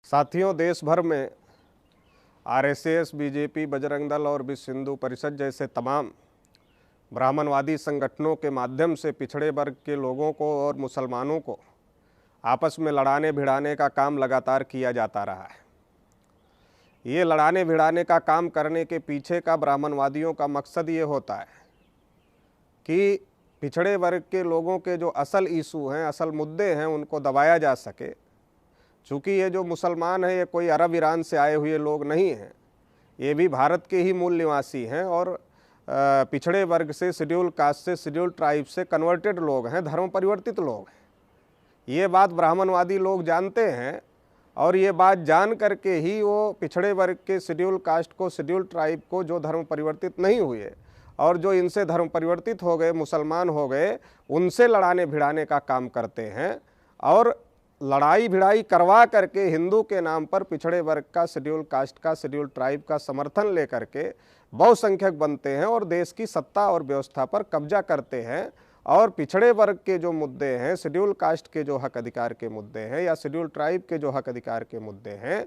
साथियों, देश भर में आरएसएस, बीजेपी, बजरंग दल और विश्व हिंदू परिषद जैसे तमाम ब्राह्मणवादी संगठनों के माध्यम से पिछड़े वर्ग के लोगों को और मुसलमानों को आपस में लड़ाने भिड़ाने का काम लगातार किया जाता रहा है। ये लड़ाने भिड़ाने का काम करने के पीछे का ब्राह्मणवादियों का मकसद ये होता है कि पिछड़े वर्ग के लोगों के जो असल इशू हैं, असल मुद्दे हैं, उनको दबाया जा सके। चूँकि ये जो मुसलमान हैं, ये कोई अरब ईरान से आए हुए लोग नहीं हैं, ये भी भारत के ही मूल निवासी हैं और पिछड़े वर्ग से, शेड्यूल कास्ट से, शेड्यूल ट्राइब से कन्वर्टेड लोग हैं, धर्म परिवर्तित लोग हैं। ये बात ब्राह्मणवादी लोग जानते हैं और ये बात जान करके ही वो पिछड़े वर्ग के शेड्यूल कास्ट को, शेड्यूल ट्राइब को, जो धर्म परिवर्तित नहीं हुए और जो इनसे धर्म परिवर्तित हो गए, मुसलमान हो गए, उनसे लड़ाने भिड़ाने का काम करते हैं और लड़ाई भिड़ाई करवा करके हिंदू के नाम पर पिछड़े वर्ग का, शेड्यूल कास्ट का, शेड्यूल ट्राइब का समर्थन लेकर के बहुसंख्यक बनते हैं और देश की सत्ता और व्यवस्था पर कब्जा करते हैं। और पिछड़े वर्ग के जो मुद्दे हैं, शेड्यूल कास्ट के जो हक अधिकार के मुद्दे हैं या शेड्यूल ट्राइब के जो हक अधिकार के मुद्दे हैं,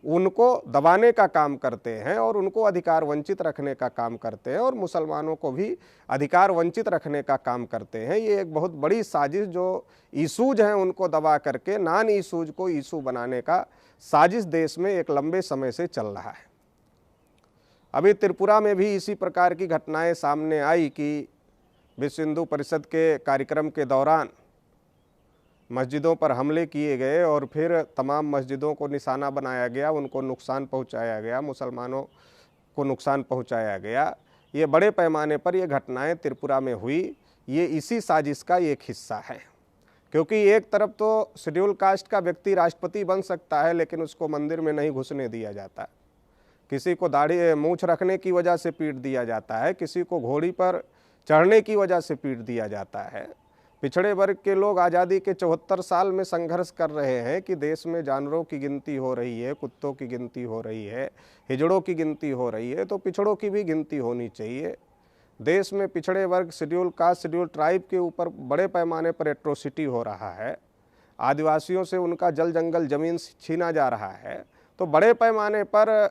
उनको दबाने का काम करते हैं और उनको अधिकार वंचित रखने का काम करते हैं और मुसलमानों को भी अधिकार वंचित रखने का काम करते हैं। ये एक बहुत बड़ी साजिश, जो इशूज हैं उनको दबा करके नॉन इशूज को इशू बनाने का साजिश देश में एक लंबे समय से चल रहा है। अभी त्रिपुरा में भी इसी प्रकार की घटनाएं सामने आई कि विश्व हिंदू परिषद के कार्यक्रम के दौरान मस्जिदों पर हमले किए गए और फिर तमाम मस्जिदों को निशाना बनाया गया, उनको नुकसान पहुंचाया गया, मुसलमानों को नुकसान पहुंचाया गया। ये बड़े पैमाने पर ये घटनाएं त्रिपुरा में हुई। ये इसी साजिश का एक हिस्सा है, क्योंकि एक तरफ तो शेड्यूल कास्ट का व्यक्ति राष्ट्रपति बन सकता है, लेकिन उसको मंदिर में नहीं घुसने दिया जाता। किसी को दाढ़ी मूंछ रखने की वजह से पीट दिया जाता है, किसी को घोड़ी पर चढ़ने की वजह से पीट दिया जाता है। पिछड़े वर्ग के लोग आज़ादी के 74 साल में संघर्ष कर रहे हैं कि देश में जानवरों की गिनती हो रही है, कुत्तों की गिनती हो रही है, हिजड़ों की गिनती हो रही है, तो पिछड़ों की भी गिनती होनी चाहिए। देश में पिछड़े वर्ग, शेड्यूल कास्ट, शेड्यूल ट्राइब के ऊपर बड़े पैमाने पर एट्रोसिटी हो रहा है। आदिवासियों से उनका जल जंगल ज़मीन छीना जा रहा है। तो बड़े पैमाने पर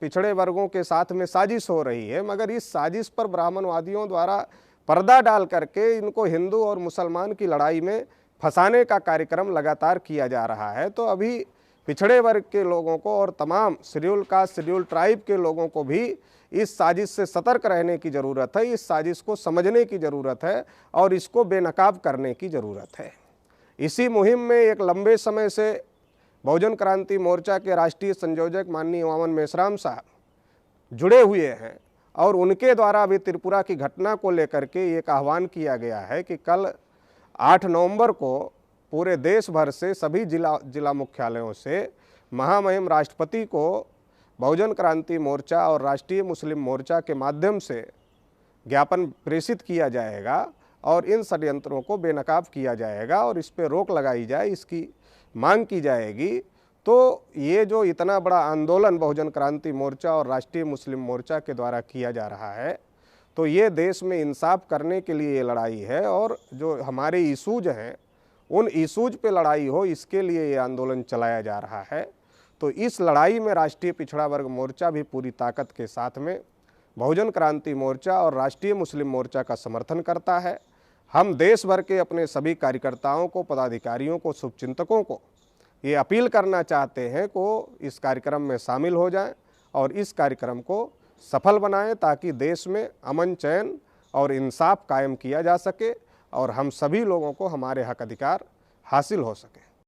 पिछड़े वर्गों के साथ में साजिश हो रही है, मगर इस साजिश पर ब्राह्मणवादियों द्वारा पर्दा डाल करके इनको हिंदू और मुसलमान की लड़ाई में फंसाने का कार्यक्रम लगातार किया जा रहा है। तो अभी पिछड़े वर्ग के लोगों को और तमाम शेड्यूल कास्ट, शेड्यूल ट्राइब के लोगों को भी इस साजिश से सतर्क रहने की ज़रूरत है, इस साजिश को समझने की ज़रूरत है और इसको बेनकाब करने की ज़रूरत है। इसी मुहिम में एक लंबे समय से बहुजन क्रांति मोर्चा के राष्ट्रीय संयोजक माननीय वामन मेश्राम साहब जुड़े हुए हैं और उनके द्वारा अभी त्रिपुरा की घटना को लेकर के एक आह्वान किया गया है कि कल 8 नवंबर को पूरे देश भर से सभी जिला मुख्यालयों से महामहिम राष्ट्रपति को बहुजन क्रांति मोर्चा और राष्ट्रीय मुस्लिम मोर्चा के माध्यम से ज्ञापन प्रेषित किया जाएगा और इन षड्यंत्रों को बेनकाब किया जाएगा और इस पर रोक लगाई जाए, इसकी मांग की जाएगी। तो ये जो इतना बड़ा आंदोलन बहुजन क्रांति मोर्चा और राष्ट्रीय मुस्लिम मोर्चा के द्वारा किया जा रहा है, तो ये देश में इंसाफ करने के लिए ये लड़ाई है और जो हमारे इशूज हैं उन इशूज पे लड़ाई हो, इसके लिए ये आंदोलन चलाया जा रहा है। तो इस लड़ाई में राष्ट्रीय पिछड़ा वर्ग मोर्चा भी पूरी ताकत के साथ में बहुजन क्रांति मोर्चा और राष्ट्रीय मुस्लिम मोर्चा का समर्थन करता है। हम देश भर के अपने सभी कार्यकर्ताओं को, पदाधिकारियों को, शुभचिंतकों को ये अपील करना चाहते हैं को इस कार्यक्रम में शामिल हो जाएं और इस कार्यक्रम को सफल बनाएं, ताकि देश में अमन, चैन और इंसाफ कायम किया जा सके और हम सभी लोगों को हमारे हक अधिकार हासिल हो सके।